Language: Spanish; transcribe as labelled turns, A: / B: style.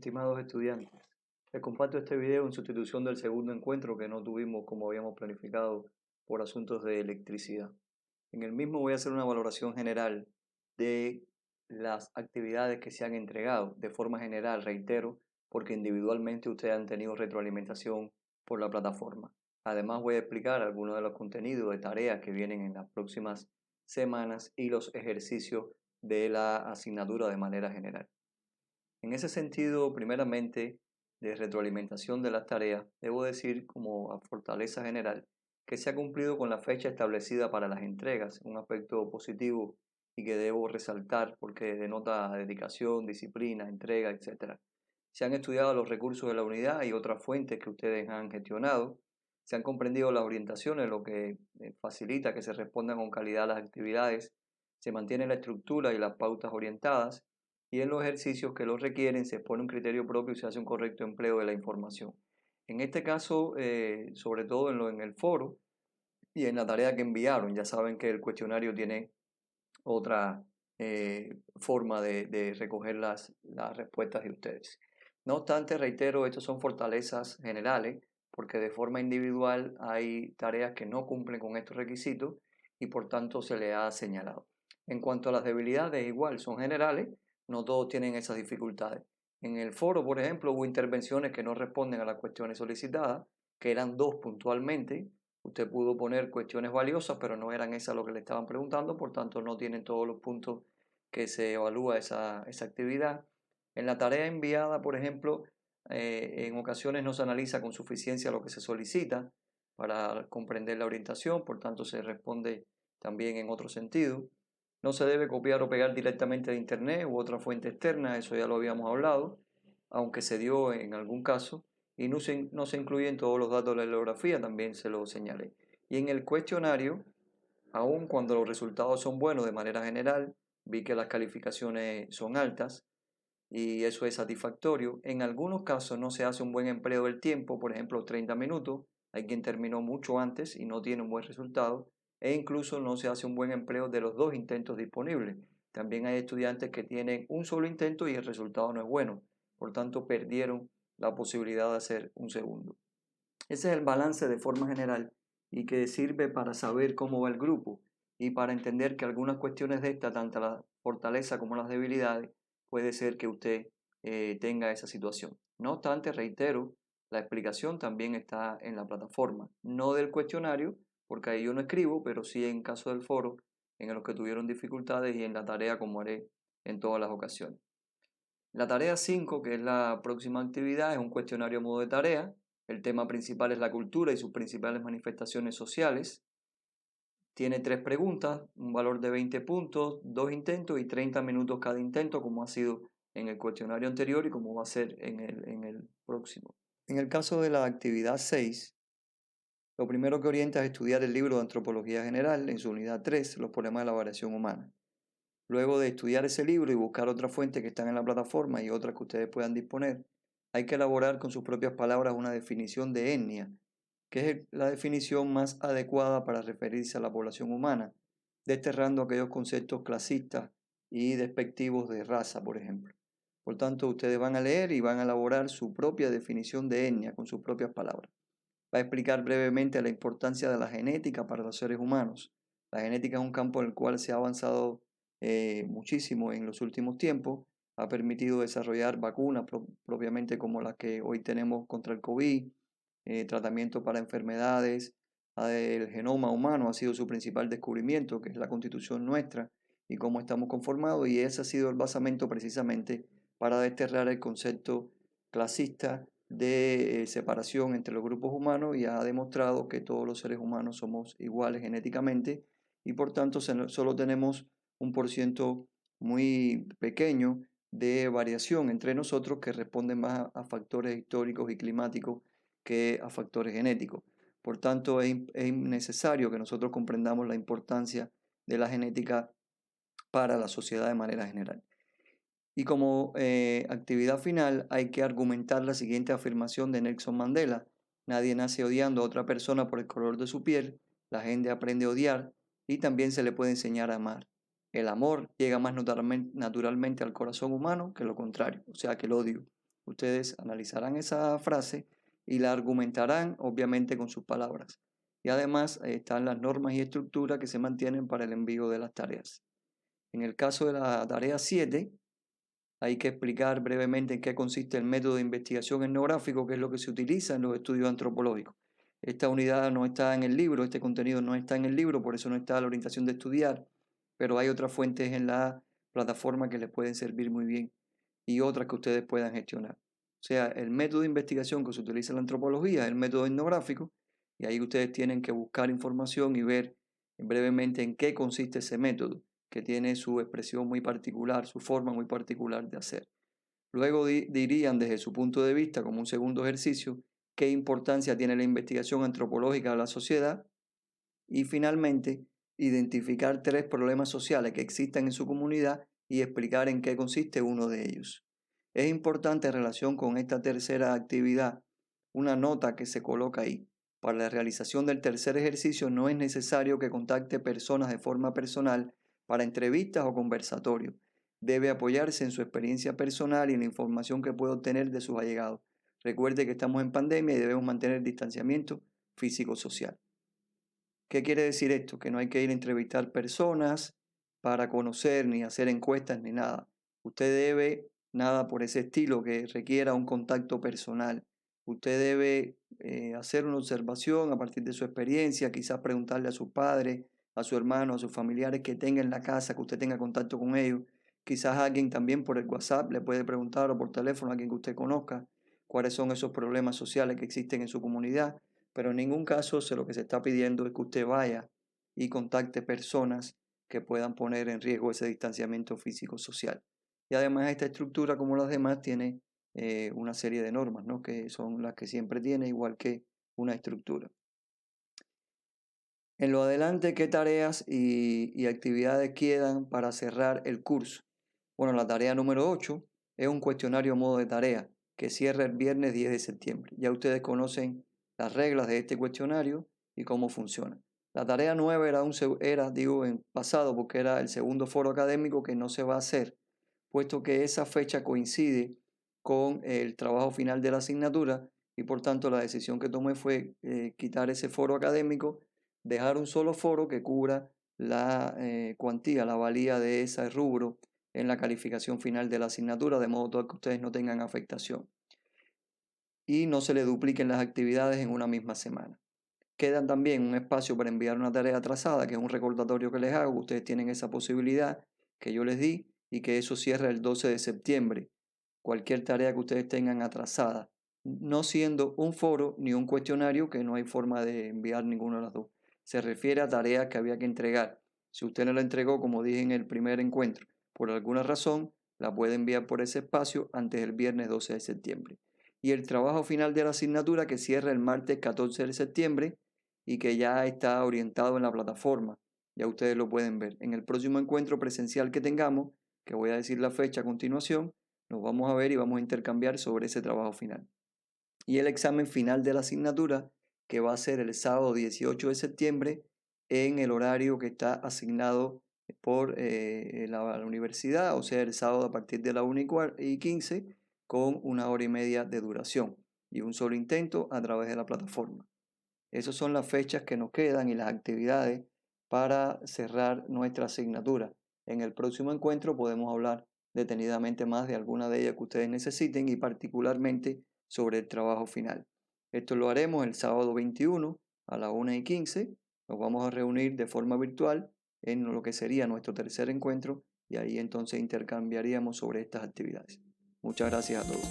A: estimados estudiantes. Les comparto este video en sustitución del segundo encuentro que no tuvimos como habíamos planificado por asuntos de electricidad. En el mismo voy a hacer una valoración general de las actividades que se han entregado. De forma general, reitero, porque individualmente ustedes han tenido retroalimentación por la plataforma. Además voy a explicar algunos de los contenidos de tareas que vienen en las próximas semanas y los ejercicios de la asignatura de manera general. En ese sentido, primeramente, de retroalimentación de las tareas, debo decir como a fortaleza general que se ha cumplido con la fecha establecida para las entregas, un aspecto positivo y que debo resaltar porque denota dedicación, disciplina, entrega, etc. Se han estudiado los recursos de la unidad y otras fuentes que ustedes han gestionado. Se han comprendido las orientaciones, lo que facilita que se respondan con calidad a las actividades. Se mantiene la estructura y las pautas orientadas y en los ejercicios que los requieren se pone un criterio propio y se hace un correcto empleo de la información. En este caso, sobre todo en el foro y en la tarea que enviaron, ya saben que el cuestionario tiene otra forma de recoger las respuestas de ustedes. No obstante, reitero, estos son fortalezas generales, porque de forma individual hay tareas que no cumplen con estos requisitos y por tanto se le ha señalado. En cuanto a las debilidades, igual son generales, no todos tienen esas dificultades. En el foro, por ejemplo, hubo intervenciones que no responden a las cuestiones solicitadas, que eran dos puntualmente. Usted pudo poner cuestiones valiosas, pero no eran esas lo que le estaban preguntando, por tanto no tienen todos los puntos que se evalúa esa actividad. En la tarea enviada, por ejemplo, en ocasiones no se analiza con suficiencia lo que se solicita para comprender la orientación, por tanto se responde también en otro sentido. No se debe copiar o pegar directamente de internet u otra fuente externa, eso ya lo habíamos hablado, aunque se dio en algún caso, y no se incluyen todos los datos de la bibliografía, también se lo señalé. Y en el cuestionario, aun cuando los resultados son buenos de manera general, vi que las calificaciones son altas y eso es satisfactorio. En algunos casos no se hace un buen empleo del tiempo, por ejemplo 30 minutos, hay quien terminó mucho antes y no tiene un buen resultado, e incluso no se hace un buen empleo de los dos intentos disponibles. También hay estudiantes que tienen un solo intento y el resultado no es bueno, por tanto perdieron la posibilidad de hacer un segundo. Ese es el balance de forma general y que sirve para saber cómo va el grupo y para entender que algunas cuestiones de esta, tanto la fortaleza como las debilidades, puede ser que usted tenga esa situación. No obstante, reitero, la explicación también está en la plataforma, no del cuestionario, porque ahí yo no escribo, pero sí en caso del foro, en los que tuvieron dificultades y en la tarea como haré en todas las ocasiones. La tarea 5, que es la próxima actividad, es un cuestionario a modo de tarea. El tema principal es la cultura y sus principales manifestaciones sociales. Tiene 3 preguntas, un valor de 20 puntos, 2 intentos y 30 minutos cada intento, como ha sido en el cuestionario anterior y como va a ser en el próximo. En el caso de la actividad 6, lo primero que orienta es estudiar el libro de Antropología General en su unidad 3, los problemas de la variación humana. Luego de estudiar ese libro y buscar otras fuentes que están en la plataforma y otras que ustedes puedan disponer, hay que elaborar con sus propias palabras una definición de etnia, que es la definición más adecuada para referirse a la población humana, desterrando aquellos conceptos clasistas y despectivos de raza, por ejemplo. Por tanto, ustedes van a leer y van a elaborar su propia definición de etnia con sus propias palabras. Va a explicar brevemente la importancia de la genética para los seres humanos. La genética es un campo en el cual se ha avanzado muchísimo en los últimos tiempos. Ha permitido desarrollar vacunas propiamente como las que hoy tenemos contra el COVID, tratamiento para enfermedades. El genoma humano ha sido su principal descubrimiento, que es la constitución nuestra y cómo estamos conformados, y ese ha sido el basamento precisamente para desterrar el concepto clasista de separación entre los grupos humanos, y ha demostrado que todos los seres humanos somos iguales genéticamente y por tanto solo tenemos un porciento muy pequeño de variación entre nosotros que responden más a factores históricos y climáticos que a factores genéticos. Por tanto, es necesario que nosotros comprendamos la importancia de la genética para la sociedad de manera general. Y como actividad final hay que argumentar la siguiente afirmación de Nelson Mandela: nadie nace odiando a otra persona por el color de su piel, la gente aprende a odiar y también se le puede enseñar a amar. El amor llega más naturalmente al corazón humano que lo contrario, o sea que el odio. Ustedes analizarán esa frase y la argumentarán, obviamente, con sus palabras. Y además están las normas y estructuras que se mantienen para el envío de las tareas. En el caso de la tarea 7, hay que explicar brevemente en qué consiste el método de investigación etnográfico, que es lo que se utiliza en los estudios antropológicos. Esta unidad no está en el libro, este contenido no está en el libro, por eso no está la orientación de estudiar, pero hay otras fuentes en la plataforma que les pueden servir muy bien y otras que ustedes puedan gestionar. O sea, el método de investigación que se utiliza en la antropología es el método etnográfico y ahí ustedes tienen que buscar información y ver brevemente en qué consiste ese método, que tiene su expresión muy particular, su forma muy particular de hacer. Luego dirían desde su punto de vista, como un segundo ejercicio, qué importancia tiene la investigación antropológica de la sociedad y finalmente identificar 3 problemas sociales que existen en su comunidad y explicar en qué consiste uno de ellos. Es importante en relación con esta tercera actividad una nota que se coloca ahí. Para la realización del tercer ejercicio no es necesario que contacte personas de forma personal para entrevistas o conversatorios. Debe apoyarse en su experiencia personal y en la información que puede obtener de sus allegados. Recuerde que estamos en pandemia y debemos mantener el distanciamiento físico-social. ¿Qué quiere decir esto? Que no hay que ir a entrevistar personas para conocer, ni hacer encuestas, ni nada. Usted debe, nada por ese estilo que requiera un contacto personal. Usted debe hacer una observación a partir de su experiencia, quizás preguntarle a sus padres, a su hermano, a sus familiares que tenga en la casa, que usted tenga contacto con ellos. Quizás alguien también por el WhatsApp le puede preguntar o por teléfono a alguien que usted conozca cuáles son esos problemas sociales que existen en su comunidad, pero en ningún caso lo que se está pidiendo es que usted vaya y contacte personas que puedan poner en riesgo ese distanciamiento físico-social. Y además esta estructura, como las demás, tiene una serie de normas, ¿no? Que son las que siempre tiene, igual que una estructura. En lo adelante, ¿qué tareas y actividades quedan para cerrar el curso? Bueno, la tarea número 8 es un cuestionario a modo de tarea que cierra el viernes 10 de septiembre. Ya ustedes conocen las reglas de este cuestionario y cómo funciona. La tarea 9 digo, en pasado porque era el segundo foro académico que no se va a hacer, puesto que esa fecha coincide con el trabajo final de la asignatura y por tanto la decisión que tomé fue quitar ese foro académico, dejar un solo foro que cubra la cuantía, la valía de ese rubro en la calificación final de la asignatura, de modo tal que ustedes no tengan afectación y no se le dupliquen las actividades en una misma semana. Quedan también un espacio para enviar una tarea atrasada, que es un recordatorio que les hago. Ustedes tienen esa posibilidad que yo les di y que eso cierra el 12 de septiembre. Cualquier tarea que ustedes tengan atrasada, no siendo un foro ni un cuestionario, que no hay forma de enviar ninguna de las dos. Se refiere a tareas que había que entregar. Si usted no la entregó, como dije en el primer encuentro, por alguna razón, la puede enviar por ese espacio antes del viernes 12 de septiembre. Y el trabajo final de la asignatura que cierra el martes 14 de septiembre y que ya está orientado en la plataforma. Ya ustedes lo pueden ver. En el próximo encuentro presencial que tengamos, que voy a decir la fecha a continuación, nos vamos a ver y vamos a intercambiar sobre ese trabajo final. Y el examen final de la asignatura, que va a ser el sábado 18 de septiembre en el horario que está asignado por la universidad, o sea, el sábado a partir de la 1:15 con 1 hora y media de duración y un solo intento a través de la plataforma. Esas son las fechas que nos quedan y las actividades para cerrar nuestra asignatura. En el próximo encuentro podemos hablar detenidamente más de alguna de ellas que ustedes necesiten y particularmente sobre el trabajo final. Esto lo haremos el sábado 21 a las 1:15. Nos vamos a reunir de forma virtual en lo que sería nuestro tercer encuentro y ahí entonces intercambiaríamos sobre estas actividades. Muchas gracias a todos.